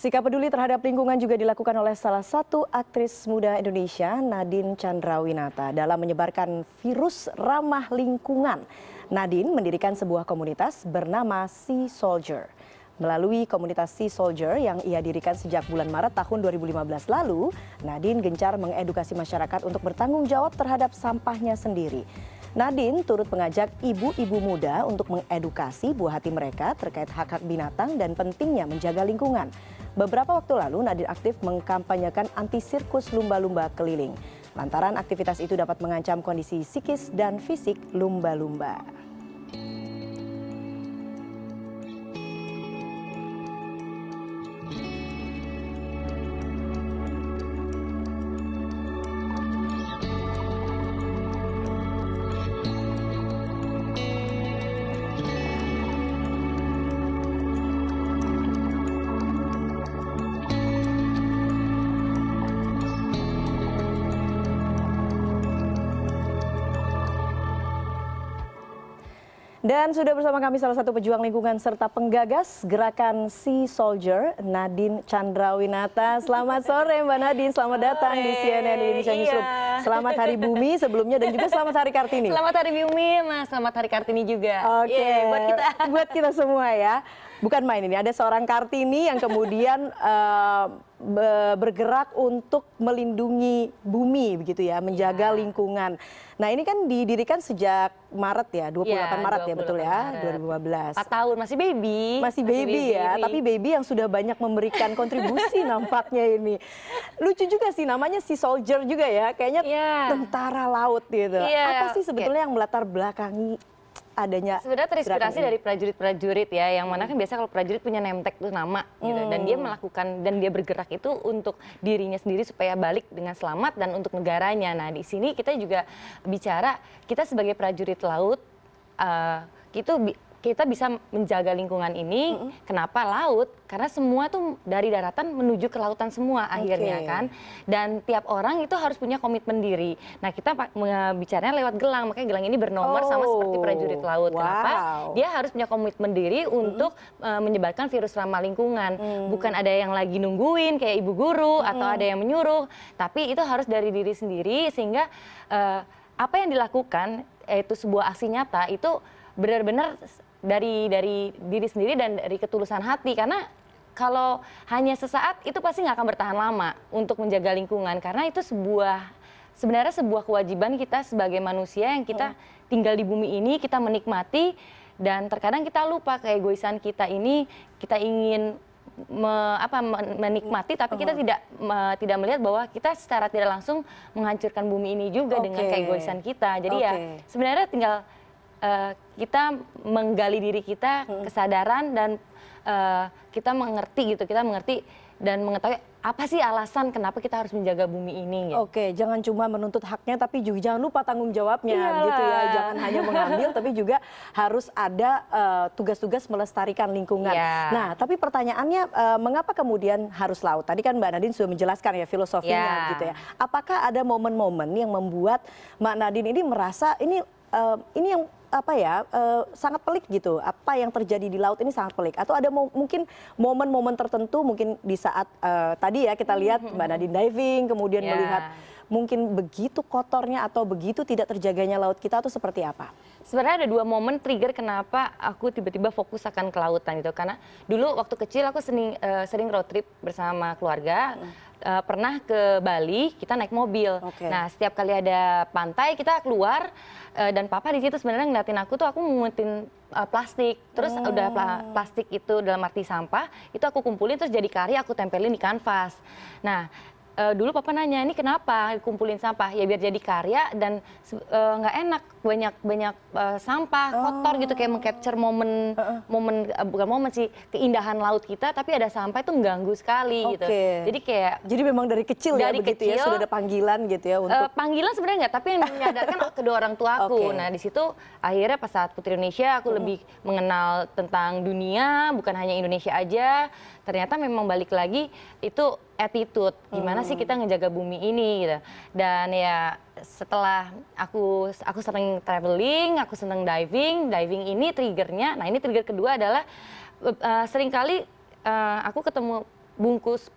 Sikap peduli terhadap lingkungan juga dilakukan oleh salah satu aktris muda Indonesia, Nadine Chandrawinata, dalam menyebarkan virus ramah lingkungan. Nadine mendirikan sebuah komunitas bernama Sea Soldier. Melalui komunitas Sea Soldier yang ia dirikan sejak bulan Maret tahun 2015 lalu, Nadine gencar mengedukasi masyarakat untuk bertanggung jawab terhadap sampahnya sendiri. Nadine turut mengajak ibu-ibu muda untuk mengedukasi buah hati mereka terkait hak-hak binatang dan pentingnya menjaga lingkungan. Beberapa waktu lalu Nadine aktif mengkampanyekan anti sirkus lumba-lumba keliling. Lantaran aktivitas itu dapat mengancam kondisi psikis dan fisik lumba-lumba. Dan sudah bersama kami salah satu pejuang lingkungan serta penggagas gerakan Sea Soldier, Nadine Chandrawinata. Selamat sore Mbak Nadine, selamat datang di CNN Indonesia Newsroom. Selamat Hari Bumi sebelumnya dan juga selamat Hari Kartini. Selamat Hari Bumi, Mas. Selamat Hari Kartini juga. Oke, buat kita semua ya. Bukan main ini, ada seorang Kartini yang kemudian bergerak untuk melindungi bumi begitu ya, menjaga lingkungan. Nah ini kan didirikan sejak Maret ya, 28 Maret ya betul ya, 2015. 4 tahun, masih baby. Masih baby ya, tapi baby yang sudah banyak memberikan kontribusi nampaknya ini. Lucu juga sih namanya Sea Soldier juga ya, kayaknya tentara laut gitu. Apa sih sebetulnya yang melatar belakangi adanya? Sebenarnya terinspirasi dari prajurit-prajurit ya, yang mana kan biasa kalau prajurit punya name tag tuh nama gitu, dan dia melakukan dan dia bergerak itu untuk dirinya sendiri supaya balik dengan selamat dan untuk negaranya. Nah di sini kita juga bicara kita sebagai prajurit laut kita bisa menjaga lingkungan ini. Kenapa laut? Karena semua tuh dari daratan menuju ke lautan semua akhirnya kan. Dan tiap orang itu harus punya komitmen diri. Nah kita bicaranya lewat gelang, makanya gelang ini bernomor sama seperti prajurit laut. Kenapa? Dia harus punya komitmen diri untuk menyebarkan virus ramah lingkungan. Bukan ada yang lagi nungguin kayak ibu guru atau ada yang menyuruh. Tapi itu harus dari diri sendiri sehingga apa yang dilakukan yaitu sebuah aksi nyata itu benar-benar dari diri sendiri dan dari ketulusan hati, karena kalau hanya sesaat itu pasti nggak akan bertahan lama untuk menjaga lingkungan, karena itu sebenarnya sebuah kewajiban kita sebagai manusia yang kita tinggal di bumi ini, kita menikmati, dan terkadang kita lupa keegoisan kita ini, kita ingin menikmati tapi kita tidak melihat bahwa kita secara tidak langsung menghancurkan bumi ini juga dengan keegoisan kita. Jadi ya sebenarnya tinggal kita menggali diri kita, kesadaran, dan kita mengerti dan mengetahui apa sih alasan kenapa kita harus menjaga bumi ini. Gitu. Oke, jangan cuma menuntut haknya tapi juga jangan lupa tanggung jawabnya gitu ya. Jangan hanya mengambil tapi juga harus ada tugas-tugas melestarikan lingkungan. Nah, tapi pertanyaannya mengapa kemudian harus laut? Tadi kan Mbak Nadine sudah menjelaskan ya filosofinya gitu ya. Apakah ada momen-momen yang membuat Mbak Nadine ini merasa ini yang sangat pelik gitu, apa yang terjadi di laut ini sangat pelik, atau ada mungkin momen-momen tertentu mungkin di saat tadi ya kita lihat Mbak Nadine diving kemudian melihat mungkin begitu kotornya atau begitu tidak terjaganya laut kita, atau seperti apa? Sebenarnya ada 2 momen trigger kenapa aku tiba-tiba fokus akan kelautan gitu, karena dulu waktu kecil aku sering road trip bersama keluarga. Pernah ke Bali, kita naik mobil. Nah, setiap kali ada pantai kita keluar dan papa di situ sebenarnya ngeliatin aku tuh, aku ngumpulin plastik. Terus udah plastik itu dalam arti sampah, itu aku kumpulin terus jadi karya aku tempelin di kanvas. Nah, dulu papa nanya, ini kenapa kumpulin sampah? Ya biar jadi karya dan nggak enak, banyak sampah, kotor gitu, kayak meng-capture bukan momen sih, keindahan laut kita, tapi ada sampah itu mengganggu sekali gitu. Jadi memang dari kecil ya begitu ya, sudah ada panggilan gitu ya untuk panggilan sebenarnya nggak, tapi yang menyadarkan kedua orang tua aku. Nah di situ akhirnya pas saat Putri Indonesia aku lebih mengenal tentang dunia, bukan hanya Indonesia aja. Ternyata memang balik lagi itu attitude, gimana sih kita ngejaga bumi ini gitu. Dan ya setelah aku sering traveling, aku seneng diving ini triggernya. Nah ini trigger kedua adalah seringkali aku ketemu bungkus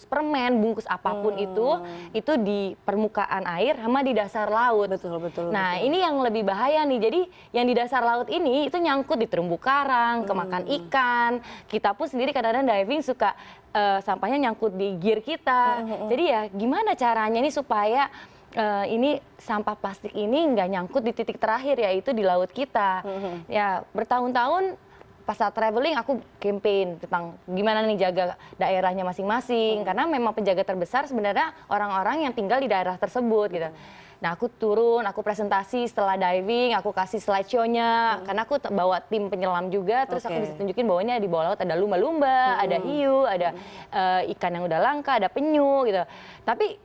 permen, bungkus apapun itu di permukaan air sama di dasar laut. Betul. Nah, ini yang lebih bahaya nih. Jadi yang di dasar laut ini itu nyangkut di terumbu karang, kemakan ikan. Kita pun sendiri kadang-kadang diving suka sampahnya nyangkut di gear kita. Jadi ya gimana caranya nih supaya ini sampah plastik ini nggak nyangkut di titik terakhir, yaitu di laut kita. Ya bertahun-tahun pas saat traveling aku campaign tentang gimana nih jaga daerahnya masing-masing, karena memang penjaga terbesar sebenarnya orang-orang yang tinggal di daerah tersebut gitu. Nah, aku turun, aku presentasi setelah diving, aku kasih slideshow-nya, karena aku bawa tim penyelam juga, terus aku bisa tunjukin bahwa ini di bawah laut ada lumba-lumba, ada hiu, ada ikan yang udah langka, ada penyu gitu. Tapi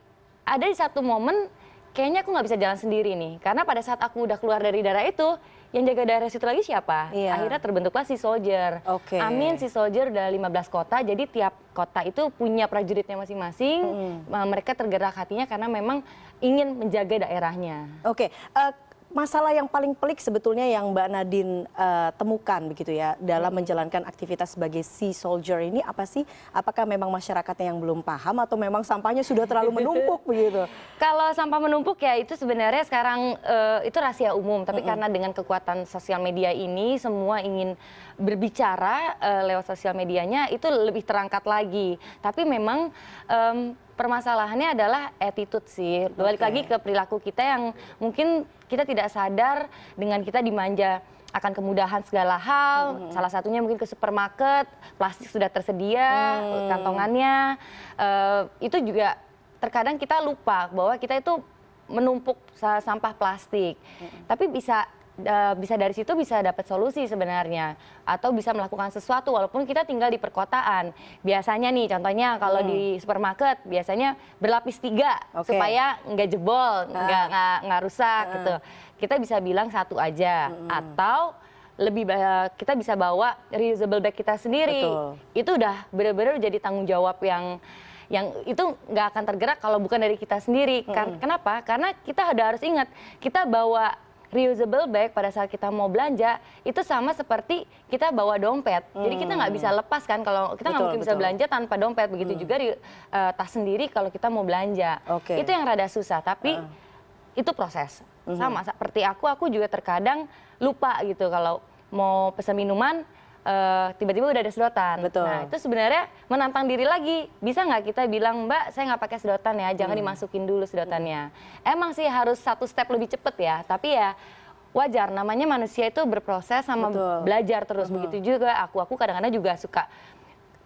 ada di satu momen kayaknya aku nggak bisa jalan sendiri nih, karena pada saat aku udah keluar dari daerah itu, yang jaga daerah situ lagi siapa? Akhirnya terbentuklah Sea Soldier. Amin, Sea Soldier udah 15 kota, jadi tiap kota itu punya prajuritnya masing-masing. Mereka tergerak hatinya karena memang ingin menjaga daerahnya. Masalah yang paling pelik sebetulnya yang Mbak Nadine temukan begitu ya dalam menjalankan aktivitas sebagai Sea Soldier ini apa sih? Apakah memang masyarakatnya yang belum paham atau memang sampahnya sudah terlalu menumpuk begitu? Kalau sampah menumpuk ya itu sebenarnya sekarang itu rahasia umum, tapi karena dengan kekuatan sosial media ini semua ingin berbicara lewat sosial medianya, itu lebih terangkat lagi. Tapi memang permasalahannya adalah attitude sih. Balik lagi ke perilaku kita yang mungkin kita tidak sadar dengan kita dimanja akan kemudahan segala hal. Salah satunya mungkin ke supermarket, plastik sudah tersedia, kantongannya. Itu juga terkadang kita lupa bahwa kita itu menumpuk sampah plastik. Tapi bisa dari situ bisa dapat solusi sebenarnya, atau bisa melakukan sesuatu walaupun kita tinggal di perkotaan. Biasanya nih contohnya kalau di supermarket biasanya berlapis 3 supaya nggak jebol, nggak rusak gitu. Kita bisa bilang satu aja, atau kita bisa bawa reusable bag kita sendiri. Itu udah benar-benar jadi tanggung jawab yang itu nggak akan tergerak kalau bukan dari kita sendiri. Kenapa? Karena kita harus ingat, kita bawa reusable bag pada saat kita mau belanja itu sama seperti kita bawa dompet. Jadi kita nggak bisa lepas kan, kalau kita nggak mungkin bisa belanja tanpa dompet. Begitu juga di tas sendiri kalau kita mau belanja. Itu yang rada susah, tapi itu proses. Sama seperti aku juga terkadang lupa gitu kalau mau pesan minuman, tiba-tiba udah ada sedotan. Nah itu sebenarnya menantang diri lagi. Bisa nggak kita bilang, Mbak saya nggak pakai sedotan ya, jangan dimasukin dulu sedotannya. Emang sih harus satu step lebih cepet ya, tapi ya wajar, namanya manusia itu berproses sama belajar terus. Begitu juga aku kadang-kadang juga suka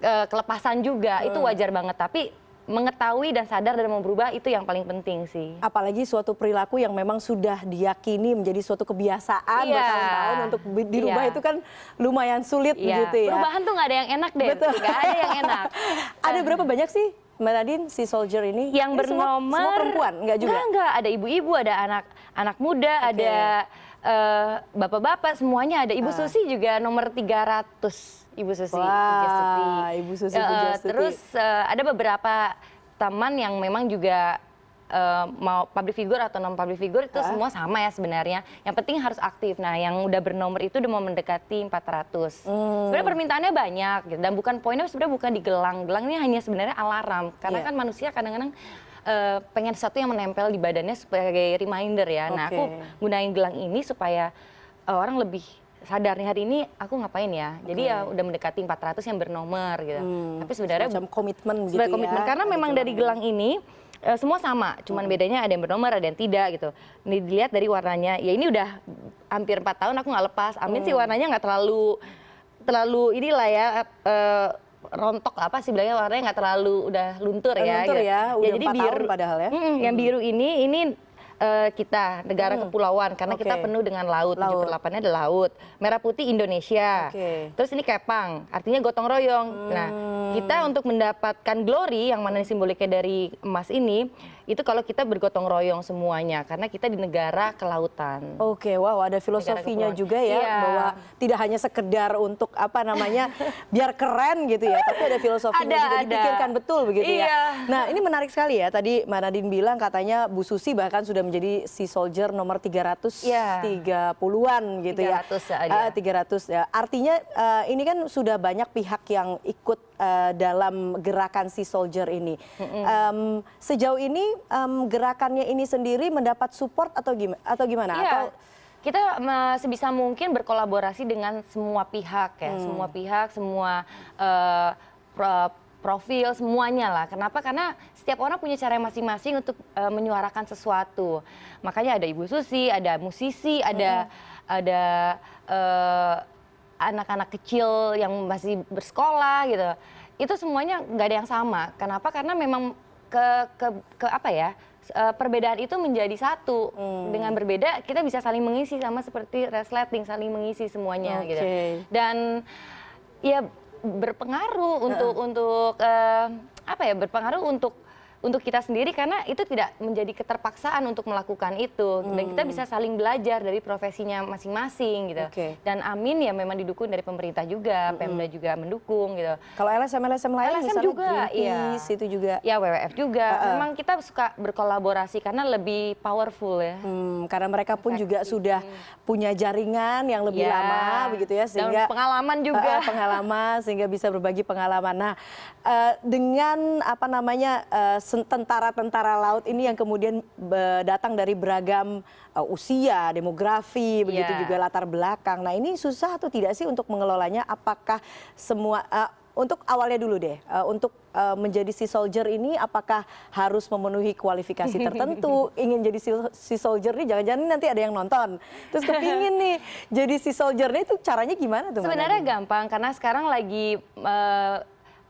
kelepasan juga, itu wajar banget. Tapi mengetahui dan sadar dan mau berubah itu yang paling penting sih. Apalagi suatu perilaku yang memang sudah diyakini menjadi suatu kebiasaan bertahun-tahun, untuk dirubah itu kan lumayan sulit begitu ya. Perubahan tuh nggak ada yang enak deh, nggak ada yang enak. Ada berapa banyak sih Mbak Nadine Sea Soldier ini? Yang bernomor semua perempuan, nggak juga? Nggak, ada ibu-ibu, ada anak muda, ada bapak-bapak, semuanya ada. Ibu Susi juga nomor 300. Ibu Susi, Ibu Susi Pujastuti. Terus ada beberapa teman yang memang juga mau public figure atau non public figure, itu semua sama ya sebenarnya. Yang penting harus aktif. Nah, yang udah bernomor itu udah mau mendekati 400. Sebenarnya permintaannya banyak gitu. Dan poinnya sebenarnya bukan di gelang. Gelang ini hanya sebenarnya alarm. Karena kan manusia kadang-kadang pengen sesuatu yang menempel di badannya sebagai reminder ya. Nah, aku gunain gelang ini supaya orang lebih sadar nih hari ini aku ngapain ya. Jadi ya udah mendekati 400 yang bernomor gitu. Tapi sebenarnya semacam komitmen gitu ya. Komitmen, karena memang dari gelang ini semua sama, cuman bedanya ada yang bernomor, ada yang tidak gitu. Ini dilihat dari warnanya. Ya ini udah hampir 4 tahun aku nggak lepas. Amin sih warnanya nggak terlalu inilah ya, rontok apa sih bilangnya, warnanya nggak terlalu udah luntur ya. Luntur gitu. ya, udah jadi 4 tahun padahal ya. Yang biru ini kita negara kepulauan karena kita penuh dengan laut. 78-nya adalah laut. Merah putih Indonesia. Terus ini kepang, artinya gotong royong. Nah, kita untuk mendapatkan glory yang mana simboliknya dari emas ini, itu kalau kita bergotong royong semuanya karena kita di negara kelautan. Wow, ada filosofinya juga ya, bahwa tidak hanya sekedar untuk apa namanya biar keren gitu ya, tapi ada filosofinya juga dipikirkan betul begitu ya. Nah, ini menarik sekali ya, tadi Mbak Nadine bilang katanya Bu Susi bahkan sudah menjadi Sea Soldier nomor 330-an gitu 300 ya. 300 ya. Artinya ini kan sudah banyak pihak yang ikut dalam gerakan Sea Soldier ini. Sejauh ini gerakannya ini sendiri mendapat support atau gimana? Iya. Atau kita sebisa mungkin berkolaborasi dengan semua pihak ya, semua pihak, semua profil, semuanya lah. Kenapa? Karena setiap orang punya cara masing-masing untuk menyuarakan sesuatu. Makanya ada Ibu Susi, ada musisi, ada anak-anak kecil yang masih bersekolah gitu. Itu semuanya nggak ada yang sama. Kenapa? Karena memang perbedaan itu menjadi satu. Dengan berbeda kita bisa saling mengisi, sama seperti resleting, saling mengisi semuanya gitu. Dan ya berpengaruh berpengaruh untuk kita sendiri, karena itu tidak menjadi keterpaksaan untuk melakukan itu, dan kita bisa saling belajar dari profesinya masing-masing gitu. Dan Amin ya memang didukung dari pemerintah juga, Pemda juga mendukung gitu. Kalau LSM lain LSM misalnya juga, Greenpeace itu juga. Ya WWF juga. Memang kita suka berkolaborasi karena lebih powerful ya. Karena mereka pun juga sudah punya jaringan yang lebih lama begitu ya, sehingga dan pengalaman juga. Pengalaman sehingga bisa berbagi pengalaman. Nah, dengan tentara-tentara laut ini yang kemudian datang dari beragam usia, demografi, begitu juga latar belakang. Nah, ini susah atau tidak sih untuk mengelolanya? Apakah semua untuk awalnya dulu deh, untuk menjadi Sea Soldier ini apakah harus memenuhi kualifikasi tertentu? Ingin jadi Sea Soldier nih, jangan-jangan nanti ada yang nonton terus kepingin nih jadi Sea Soldier nih, itu caranya gimana tuh? Sebenarnya gampang, karena sekarang lagi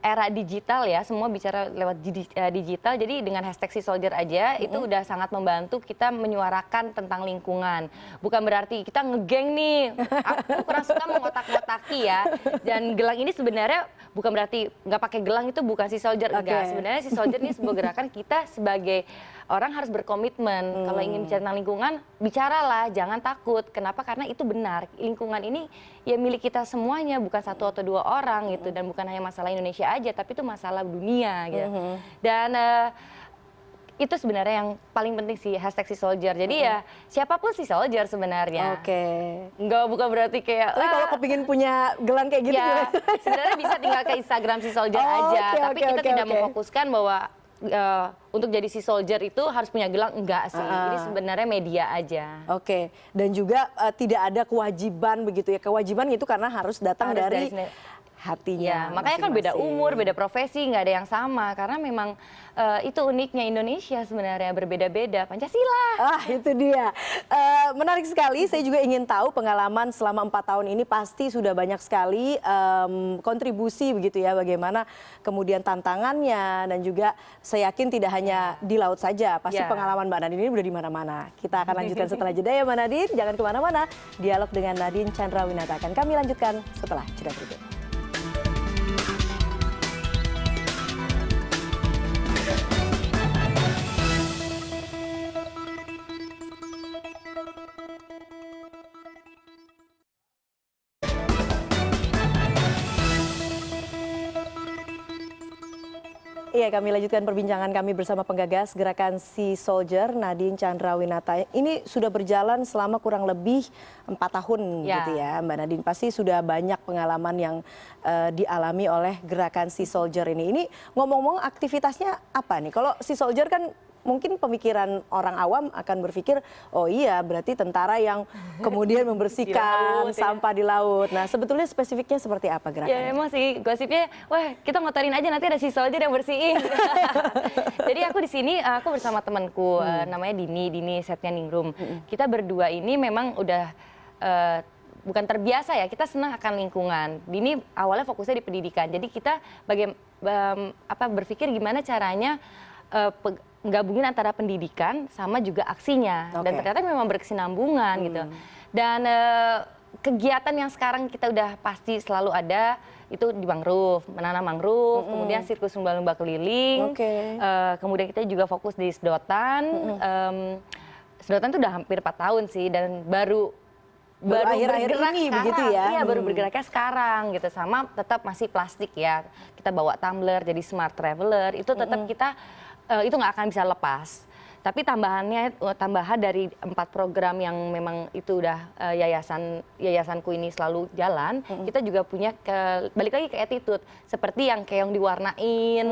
era digital ya, semua bicara lewat digital. Jadi dengan hashtag Sea Soldier aja itu udah sangat membantu kita menyuarakan tentang lingkungan. Bukan berarti kita ngegeng nih, aku kurang suka mengotak-ngotaki ya. Dan gelang ini sebenarnya bukan berarti nggak pakai gelang itu bukan Sea Soldier, enggak. Sebenarnya Sea Soldier ini sebuah gerakan kita sebagai orang harus berkomitmen. Kalau ingin bicara tentang lingkungan, bicaralah, jangan takut. Kenapa? Karena itu benar. Lingkungan ini ya milik kita semuanya, bukan satu atau dua orang gitu, dan bukan hanya masalah Indonesia aja, tapi itu masalah dunia gitu. Dan itu sebenarnya yang paling penting sih, hashtag Sea Soldier. Jadi ya siapapun Sea Soldier sebenarnya. Bukan berarti kayak tapi kalau kepingin punya gelang kayak gitu ya, sebenarnya bisa tinggal ke Instagram Sea Soldier aja. Tapi kita tidak memfokuskan bahwa untuk jadi Sea Soldier itu harus punya gelang, enggak sih. Ini sebenarnya media aja. Dan juga tidak ada kewajiban begitu ya. Kewajiban itu karena harus datang dari hatinya. Makanya kan beda umur, beda profesi, nggak ada yang sama. Karena memang itu uniknya Indonesia sebenarnya, berbeda-beda. Pancasila. Itu dia. Menarik sekali. Saya juga ingin tahu pengalaman selama 4 tahun ini pasti sudah banyak sekali kontribusi begitu ya. Bagaimana kemudian tantangannya, dan juga saya yakin tidak hanya di laut saja. Pasti pengalaman Mbak Nadine ini udah di mana-mana. Kita akan lanjutkan setelah jeda ya Mbak Nadine. Jangan kemana-mana. Dialog dengan Nadine Chandrawinata akan kami lanjutkan setelah jeda berikut. Iya, kami lanjutkan perbincangan kami bersama penggagas gerakan Sea Soldier, Nadine Chandrawinata. Ini sudah berjalan selama kurang lebih 4 tahun gitu ya Mbak Nadine. Pasti sudah banyak pengalaman yang dialami oleh gerakan Sea Soldier ini. Ini ngomong-ngomong aktivitasnya apa nih? Kalau Sea Soldier kan mungkin pemikiran orang awam akan berpikir, oh iya berarti tentara yang kemudian membersihkan sampah di laut. Nah, sebetulnya spesifiknya seperti apa gerakannya? Ya emang sih gosipnya, wah kita ngotorin aja nanti ada Sea Soldier yang bersihin. Jadi aku di sini aku bersama temanku namanya Dini setnya Ningrum. Kita berdua ini memang udah bukan terbiasa ya, kita senang akan lingkungan. Dini awalnya fokusnya di pendidikan. Jadi kita berpikir gimana caranya gabungin antara pendidikan sama juga aksinya, dan ternyata memang berkesinambungan gitu. Dan kegiatan yang sekarang kita udah pasti selalu ada itu di mangrove, menanam mangrove, kemudian sirkus lumba-lumba keliling, kemudian kita juga fokus di sedotan. Sedotan itu udah hampir 4 tahun sih, dan baru akhir-akhir ini sekarang, begitu ya? Iya, baru bergeraknya sekarang gitu. Sama tetap masih plastik ya, kita bawa tumbler jadi smart traveler, itu tetap kita itu nggak akan bisa lepas. Tapi tambahan dari 4 program yang memang itu udah yayasanku ini selalu jalan, kita juga punya balik lagi ke attitude, seperti yang keong diwarnain,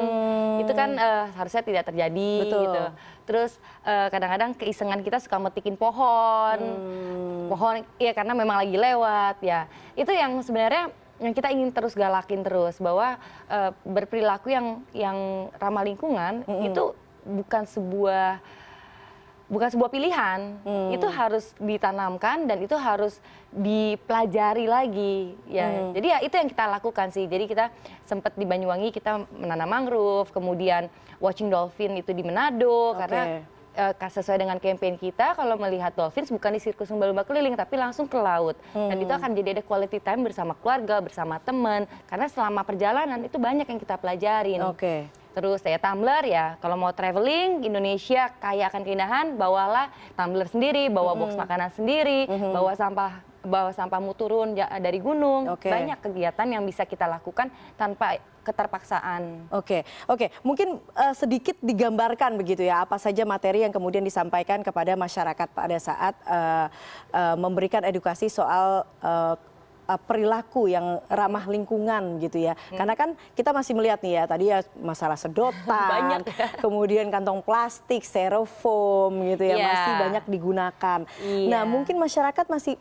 itu kan harusnya tidak terjadi. Betul. Gitu. Terus kadang-kadang keisengan kita suka metikin pohon, ya karena memang lagi lewat ya. Itu yang sebenarnya yang kita ingin terus galakin terus, bahwa berperilaku yang ramah lingkungan itu bukan sebuah pilihan, itu harus ditanamkan dan itu harus dipelajari lagi ya. Jadi ya itu yang kita lakukan sih. Jadi kita sempat di Banyuwangi kita menanam mangrove, kemudian watching dolphin itu di Manado, karena sesuai dengan campaign kita, kalau melihat dolphins bukan di sirkus lumba-lumba keliling tapi langsung ke laut. Dan itu akan jadi ada quality time bersama keluarga, bersama teman, karena selama perjalanan itu banyak yang kita pelajarin. Terus saya tumbler ya, kalau mau traveling Indonesia kaya akan keindahan, bawalah tumbler sendiri, bawa box makanan sendiri, bawa sampahmu turun dari gunung. Banyak kegiatan yang bisa kita lakukan tanpa keterpaksaan. Oke, mungkin sedikit digambarkan begitu ya, apa saja materi yang kemudian disampaikan kepada masyarakat pada saat memberikan edukasi soal perilaku yang ramah lingkungan gitu ya. Karena kan kita masih melihat nih ya, tadi ya masalah sedotan, kemudian kantong plastik, styrofoam gitu ya, masih banyak digunakan. Nah mungkin masyarakat masih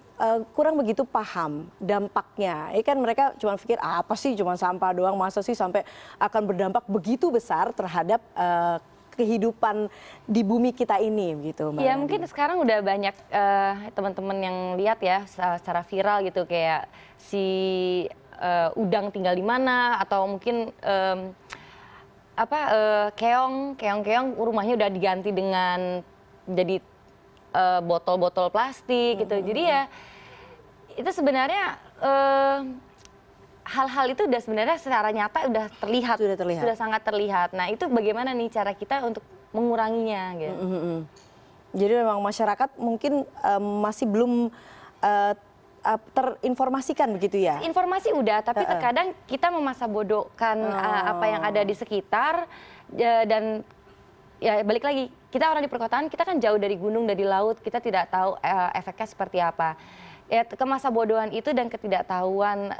kurang begitu paham dampaknya. Ini kan mereka cuma pikir apa sih cuma sampah doang, masa sih sampai akan berdampak begitu besar terhadap kehidupan di bumi kita ini gitu, Mbak. Ya mungkin sekarang udah banyak teman-teman yang lihat ya secara viral gitu, kayak si udang tinggal di mana, atau mungkin keong rumahnya udah diganti dengan jadi botol-botol plastik gitu. Jadi ya itu sebenarnya hal-hal itu udah sebenarnya secara nyata udah terlihat, sudah sangat terlihat. Nah itu bagaimana nih cara kita untuk menguranginya gitu. Jadi memang masyarakat mungkin masih belum terinformasikan begitu ya? Informasi udah, tapi terkadang kita memasabodokan apa yang ada di sekitar, dan ya balik lagi, kita orang di perkotaan, kita kan jauh dari gunung, dari laut, kita tidak tahu efeknya seperti apa. Ya kemasabodohan itu dan ketidaktahuan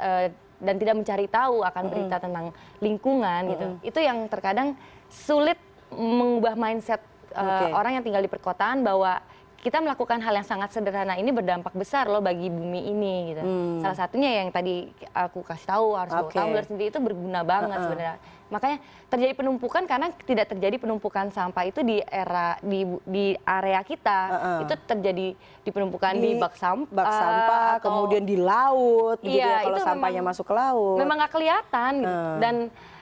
dan tidak mencari tahu akan berita tentang lingkungan gitu. Itu yang terkadang sulit mengubah mindset orang yang tinggal di perkotaan, bahwa kita melakukan hal yang sangat sederhana ini berdampak besar loh bagi bumi ini gitu. Salah satunya yang tadi aku kasih tahu, harus bawa tumbler sendiri, itu berguna banget sebenarnya. Makanya terjadi penumpukan karena tidak terjadi penumpukan sampah itu di area kita. Itu terjadi di penumpukan di bak sampah, kemudian di laut gitu ya, kalau sampahnya masuk ke laut. Memang nggak kelihatan gitu. Dan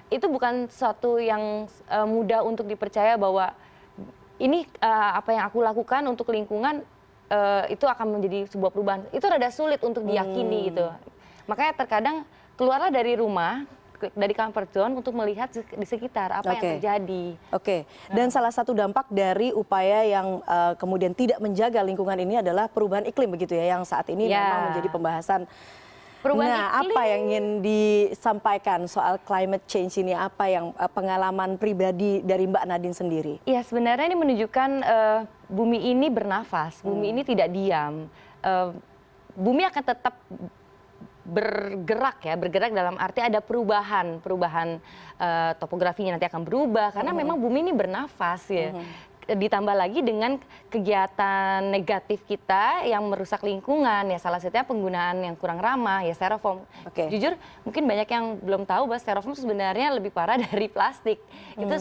itu bukan suatu yang mudah untuk dipercaya bahwa ini apa yang aku lakukan untuk lingkungan itu akan menjadi sebuah perubahan. Itu rada sulit untuk diyakini gitu. Makanya terkadang keluarlah dari rumah, dari comfort zone untuk melihat di sekitar apa yang terjadi. Dan salah satu dampak dari upaya yang kemudian tidak menjaga lingkungan ini adalah perubahan iklim begitu ya, yang saat ini memang menjadi pembahasan. Apa yang ingin disampaikan soal climate change ini? Apa yang pengalaman pribadi dari Mbak Nadine sendiri? Ya sebenarnya ini menunjukkan bumi ini bernafas, bumi ini tidak diam. Bumi akan tetap bergerak dalam arti ada perubahan topografinya nanti akan berubah karena memang bumi ini bernafas ya. Ditambah lagi dengan kegiatan negatif kita yang merusak lingkungan, ya salah satunya penggunaan yang kurang ramah, ya styrofoam. Jujur mungkin banyak yang belum tahu bahwa styrofoam sebenarnya lebih parah dari plastik. Itu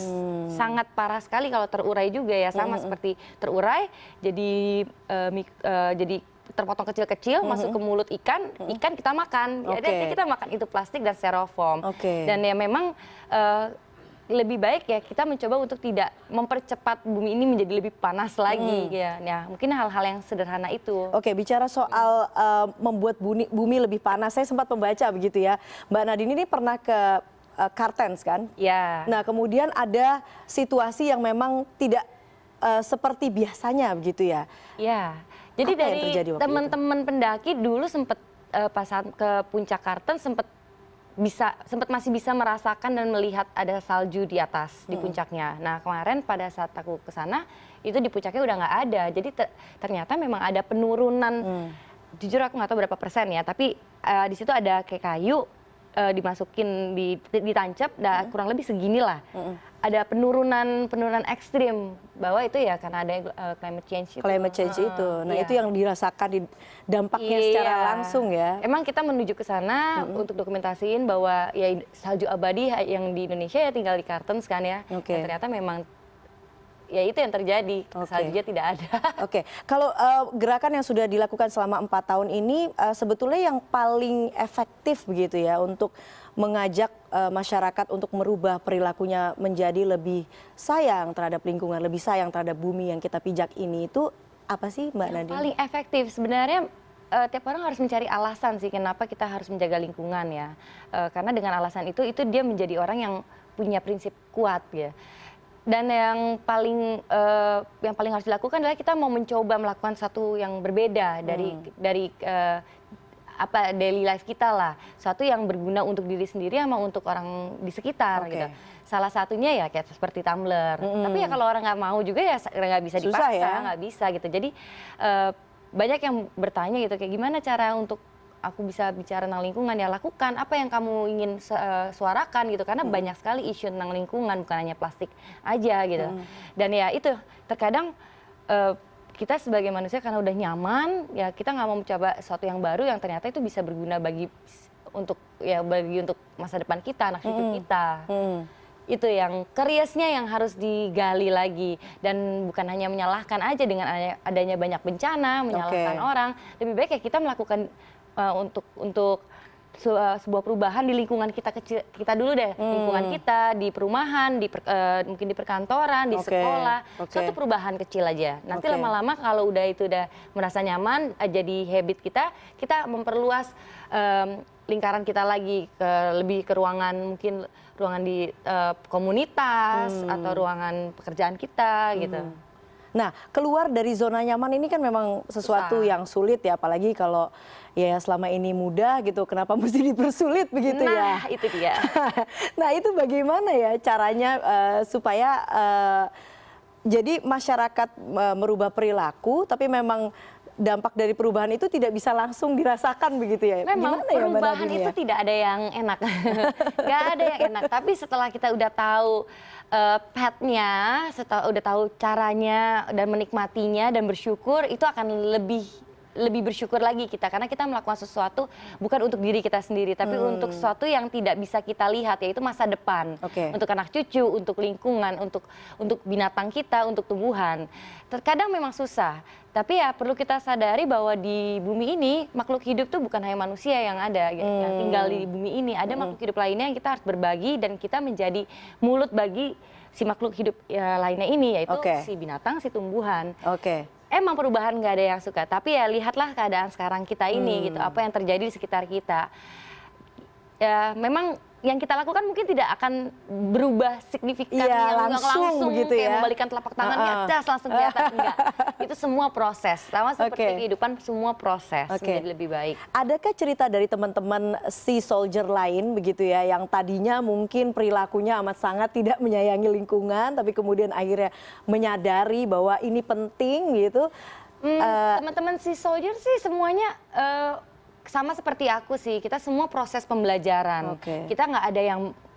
sangat parah sekali kalau terurai juga ya, sama seperti terurai jadi terpotong kecil-kecil masuk ke mulut ikan kita makan. Jadi kita makan itu plastik dan styrofoam. Dan ya memang lebih baik ya kita mencoba untuk tidak mempercepat bumi ini menjadi lebih panas lagi ya mungkin hal-hal yang sederhana itu. Bicara soal membuat bumi lebih panas, saya sempat membaca begitu ya, Mbak Nadine ini pernah ke Kartens kan? Nah kemudian ada situasi yang memang tidak seperti biasanya begitu ya? Jadi dari teman-teman pendaki dulu sempat pas ke puncak Kartens sempat masih bisa merasakan dan melihat ada salju di atas di puncaknya. Nah kemarin pada saat aku ke sana itu di puncaknya udah nggak ada. Jadi ternyata memang ada penurunan. Jujur aku nggak tahu berapa persen ya, tapi di situ ada kayak kayu dimasukin ditancap, kurang lebih seginilah. Ada penurunan ekstrim bahwa itu ya karena ada climate change itu. Climate change itu. Nah, iya. itu yang dirasakan dampaknya secara langsung ya. Emang kita menuju ke sana untuk dokumentasiin bahwa ya salju abadi yang di Indonesia ya tinggal di Kartens kan ya. Oke. Dan ternyata memang ya itu yang terjadi, saljunya tidak ada. Oke, kalau gerakan yang sudah dilakukan selama 4 tahun ini sebetulnya yang paling efektif begitu ya untuk mengajak masyarakat untuk merubah perilakunya menjadi lebih sayang terhadap lingkungan, lebih sayang terhadap bumi yang kita pijak ini, itu apa sih Mbak Nadine? Paling efektif sebenarnya tiap orang harus mencari alasan sih kenapa kita harus menjaga lingkungan ya. Karena dengan alasan itu dia menjadi orang yang punya prinsip kuat ya. Dan yang paling harus dilakukan adalah kita mau mencoba melakukan satu yang berbeda dari daily life kita lah, suatu yang berguna untuk diri sendiri sama untuk orang di sekitar gitu. Salah satunya ya kayak seperti tumbler. Tapi ya kalau orang nggak mau juga ya nggak bisa dipaksa, nggak bisa gitu. Jadi banyak yang bertanya gitu kayak gimana cara untuk aku bisa bicara tentang lingkungan, ya lakukan apa yang kamu ingin suarakan gitu, karena banyak sekali isu tentang lingkungan, bukan hanya plastik aja gitu. Dan ya itu terkadang kita sebagai manusia karena udah nyaman ya kita nggak mau mencoba sesuatu yang baru yang ternyata itu bisa berguna untuk masa depan kita, anak cucu kita. Itu yang curious-nya yang harus digali lagi, dan bukan hanya menyalahkan aja dengan adanya banyak bencana, menyalahkan orang. Lebih baik ya kita melakukan untuk sebuah perubahan di lingkungan kita dulu deh, lingkungan kita, di perumahan, mungkin di perkantoran, di sekolah, suatu perubahan kecil aja. Nanti lama-lama kalau udah merasa nyaman, jadi habit kita memperluas lingkaran kita lagi lebih ke ruangan, mungkin ruangan di komunitas atau ruangan pekerjaan kita gitu. Nah, keluar dari zona nyaman ini kan memang sesuatu yang sulit ya, apalagi kalau ya selama ini mudah gitu, kenapa mesti dipersulit begitu ya? Nah, itu dia. Nah, itu bagaimana ya caranya supaya jadi masyarakat merubah perilaku, tapi memang dampak dari perubahan itu tidak bisa langsung dirasakan begitu ya? Memang gimana perubahan ya, itu tidak ada yang enak, nggak ada yang enak. Tapi setelah kita udah tahu path-nya, udah tahu caranya dan menikmatinya dan bersyukur, itu akan lebih bersyukur lagi kita, karena kita melakukan sesuatu bukan untuk diri kita sendiri, tapi untuk sesuatu yang tidak bisa kita lihat, yaitu masa depan, untuk anak cucu, untuk lingkungan, untuk binatang kita, untuk tumbuhan. Terkadang memang susah, tapi ya perlu kita sadari bahwa di bumi ini makhluk hidup tuh bukan hanya manusia yang ada, yang tinggal di bumi ini, ada makhluk hidup lainnya yang kita harus berbagi, dan kita menjadi mulut bagi si makhluk hidup lainnya ini, yaitu si binatang, si tumbuhan. Emang perubahan nggak ada yang suka, tapi ya lihatlah keadaan sekarang kita ini gitu, apa yang terjadi di sekitar kita. Ya memang yang kita lakukan mungkin tidak akan berubah signifikan yang langsung begitu kayak ya, membalikan telapak tangan langsung kelihatan, enggak. Itu semua proses, sama seperti kehidupan, semua proses menjadi lebih baik. Adakah cerita dari teman-teman Sea Soldier lain begitu ya, yang tadinya mungkin perilakunya amat sangat tidak menyayangi lingkungan, tapi kemudian akhirnya menyadari bahwa ini penting gitu? Teman-teman Sea Soldier sih semuanya sama seperti aku sih, kita semua proses pembelajaran. Kita nggak ada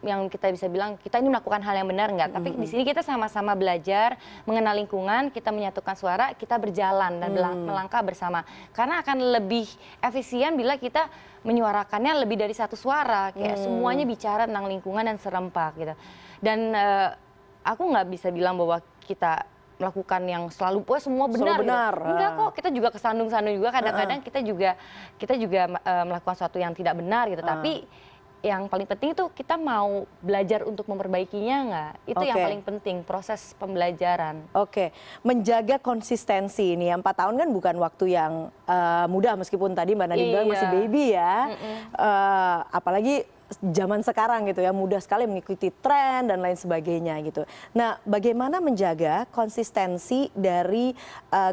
yang kita bisa bilang kita ini melakukan hal yang benar, enggak. Tapi di sini kita sama-sama belajar mengenal lingkungan, kita menyatukan suara, kita berjalan dan melangkah bersama. Karena akan lebih efisien bila kita menyuarakannya lebih dari satu suara, kayak semuanya bicara tentang lingkungan dan serempak gitu. Dan aku nggak bisa bilang bahwa kita melakukan yang selalu semua benar. Gitu. Enggak kok, kita juga kesandung-sandung juga, kadang-kadang kita juga melakukan sesuatu yang tidak benar gitu. Tapi yang paling penting itu kita mau belajar untuk memperbaikinya nggak? Itu yang paling penting, proses pembelajaran. Menjaga konsistensi ini, 4 tahun kan bukan waktu yang mudah, meskipun tadi Mbak Nadine bilang masih baby ya. Apalagi zaman sekarang gitu ya, mudah sekali mengikuti tren dan lain sebagainya gitu. Nah, bagaimana menjaga konsistensi dari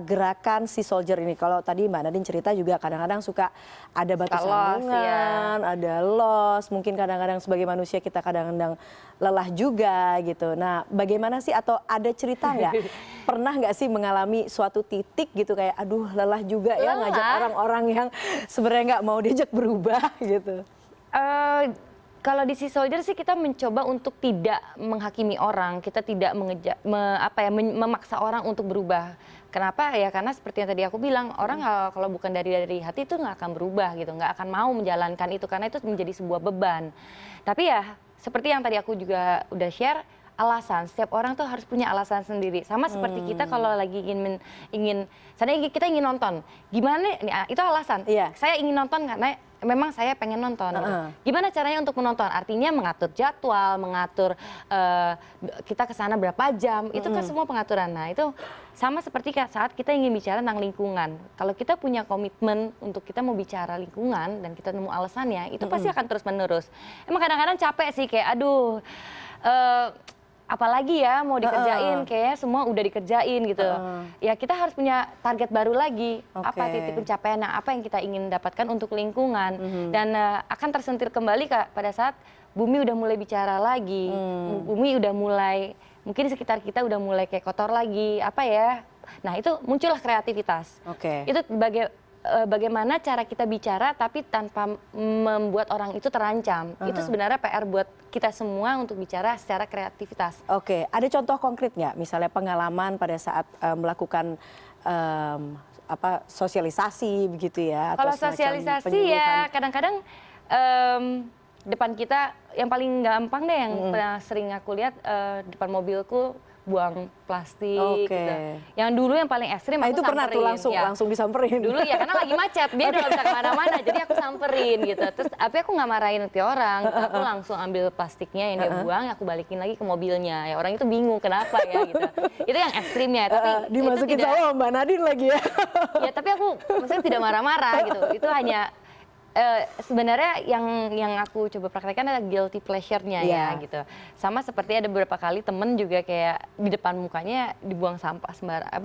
gerakan Sea Soldier ini? Kalau tadi Mbak Nadine cerita juga kadang-kadang suka ada batu Suka loss, sambungan, ada loss, mungkin kadang-kadang sebagai manusia kita kadang-kadang lelah juga gitu. Nah, bagaimana sih atau ada cerita nggak? Pernah nggak sih mengalami suatu titik gitu kayak aduh lelah juga ya ngajak orang-orang yang sebenarnya nggak mau diajak berubah gitu? Kalau di Sea Soldier sih kita mencoba untuk tidak menghakimi orang, kita tidak memaksa orang untuk berubah. Kenapa? Ya karena seperti yang tadi aku bilang, orang kalau bukan dari hati itu nggak akan berubah gitu, nggak akan mau menjalankan itu karena itu menjadi sebuah beban. Tapi ya seperti yang tadi aku juga udah share, alasan. Setiap orang tuh harus punya alasan sendiri. Sama seperti kita kalau lagi misalnya kita ingin nonton. Gimana? Itu alasan. Iya. Saya ingin nonton karena memang saya pengen nonton. Gitu. Gimana caranya untuk menonton? Artinya mengatur jadwal, mengatur kita ke sana berapa jam. Itu kan semua pengaturan. Nah itu sama seperti saat kita ingin bicara tentang lingkungan. Kalau kita punya komitmen untuk kita mau bicara lingkungan dan kita nemu alasannya, itu pasti akan terus menerus. Emang kadang-kadang capek sih kayak aduh. Apalagi ya mau dikerjain, kayaknya semua udah dikerjain gitu. Ya kita harus punya target baru lagi, apa titik pencapaian, apa yang kita ingin dapatkan untuk lingkungan. Dan akan tersentil kembali pada saat bumi udah mulai bicara lagi, bumi udah mulai, mungkin sekitar kita udah mulai kayak kotor lagi, apa ya. Nah itu muncullah kreativitas. Itu bagaimana cara kita bicara tapi tanpa membuat orang itu terancam. Itu sebenarnya PR buat kita semua untuk bicara secara kreativitas. Ada contoh konkret nggak? Misalnya pengalaman pada saat melakukan sosialisasi begitu ya? Kalau sosialisasi ya kadang-kadang depan kita yang paling gampang deh yang pernah sering aku lihat depan mobilku buang plastik gitu. Yang dulu yang paling ekstrim aku itu pernah tuh langsung disamperin. Dulu ya karena lagi macet, dia udah bisa kemana-mana, jadi aku samperin gitu. Terus tapi aku nggak marahin ke orang, aku langsung ambil plastiknya yang dia buang, aku balikin lagi ke mobilnya. Ya orang itu bingung kenapa ya gitu. Itu yang ekstrimnya. Tapi dimasukin sama Mbak Nadine lagi ya. Ya tapi aku maksudnya tidak marah-marah gitu. Itu hanya sebenarnya yang aku coba praktekkan adalah guilty pleasure-nya ya gitu. Sama seperti ada beberapa kali temen juga kayak di depan mukanya dibuang sampah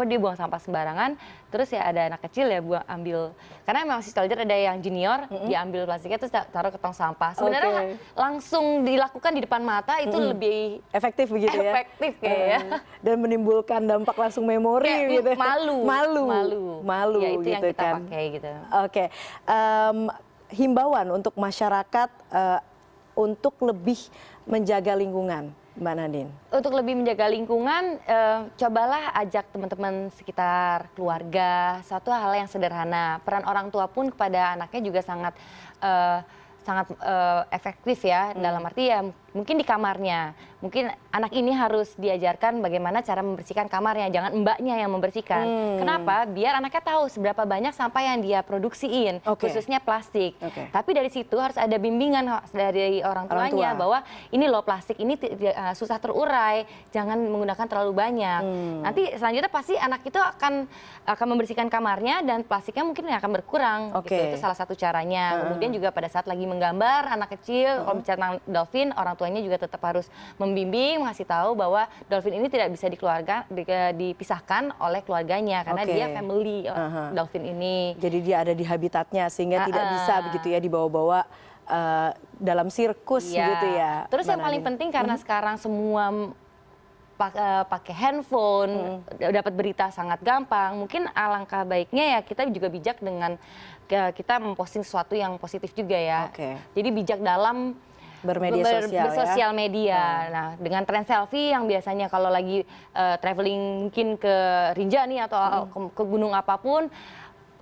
dia buang sampah sembarangan, terus ya ada anak kecil ya ambil, karena memang Sea Soldier ada yang junior, diambil plastiknya terus taruh ke tong sampah. Sebenarnya langsung dilakukan di depan mata itu lebih efektif begitu ya. Efektif kayaknya. Dan menimbulkan dampak langsung memori gitu. Malu ya, itu gitu yang kita kan. pakai gitu. Himbauan untuk masyarakat untuk lebih menjaga lingkungan, Mbak Nadine? Untuk lebih menjaga lingkungan, cobalah ajak teman-teman sekitar, keluarga, satu hal yang sederhana. Peran orang tua pun kepada anaknya juga sangat efektif ya, dalam arti ya mungkin di kamarnya. Mungkin anak ini harus diajarkan bagaimana cara membersihkan kamarnya, jangan mbaknya yang membersihkan. Kenapa? Biar anaknya tahu seberapa banyak sampah yang dia produksiin, khususnya plastik. Tapi dari situ harus ada bimbingan dari orang tuanya bahwa ini loh plastik ini susah terurai, jangan menggunakan terlalu banyak. Nanti selanjutnya pasti anak itu akan membersihkan kamarnya dan plastiknya mungkin akan berkurang. Gitu. Itu salah satu caranya. Kemudian juga pada saat lagi menggambar anak kecil, kalau bicara tentang dolphin, orang tuanya juga tetap harus membimbing, ngasih tahu bahwa dolphin ini tidak bisa dipisahkan oleh keluarganya karena dia family dolphin ini. Jadi dia ada di habitatnya sehingga tidak bisa begitu ya dibawa-bawa dalam sirkus gitu ya. Terus yang paling penting karena sekarang semua pakai handphone, dapat berita sangat gampang. Mungkin alangkah baiknya ya kita juga bijak dengan kita memposting sesuatu yang positif juga ya. Jadi bijak dalam bersosial media. Nah, dengan tren selfie yang biasanya kalau lagi traveling mungkin ke Rinjani atau ke gunung apapun,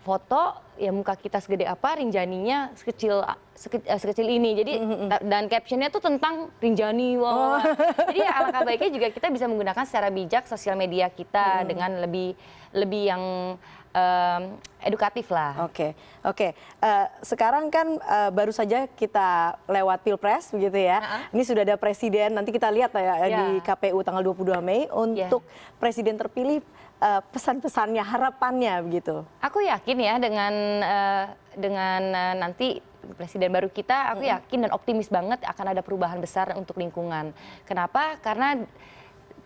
foto ya muka kita segede apa, Rinjaninya sekecil ini. Jadi dan captionnya tuh tentang Rinjani. Jadi alangkah baiknya juga kita bisa menggunakan secara bijak sosial media kita dengan lebih yang edukatif lah. Sekarang kan baru saja kita lewat Pilpres begitu ya. Ini sudah ada presiden, nanti kita lihat ya di KPU tanggal 22 Mei untuk presiden terpilih, pesan-pesannya, harapannya begitu. Aku yakin ya dengan nanti presiden baru kita, aku yakin dan optimis banget akan ada perubahan besar untuk lingkungan. Kenapa? Karena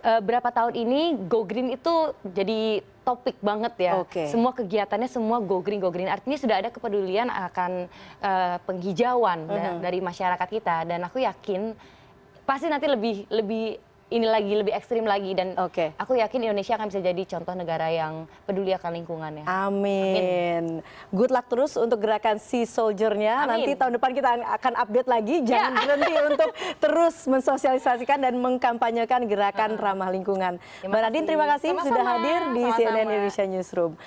berapa tahun ini Go Green itu jadi topik banget ya. Oke. Semua kegiatannya semua go green. Artinya sudah ada kepedulian akan penghijauan dari masyarakat kita. Dan aku yakin pasti nanti lebih ini lagi, lebih ekstrim lagi. Dan aku yakin Indonesia akan bisa jadi contoh negara yang peduli akan lingkungannya. Amin. Good luck terus untuk gerakan Sea Soldier-nya. Nanti tahun depan kita akan update lagi. Jangan berhenti untuk terus mensosialisasikan dan mengkampanyekan gerakan ramah lingkungan. Mbak Nadine, terima kasih sudah hadir di CNN Indonesia Newsroom.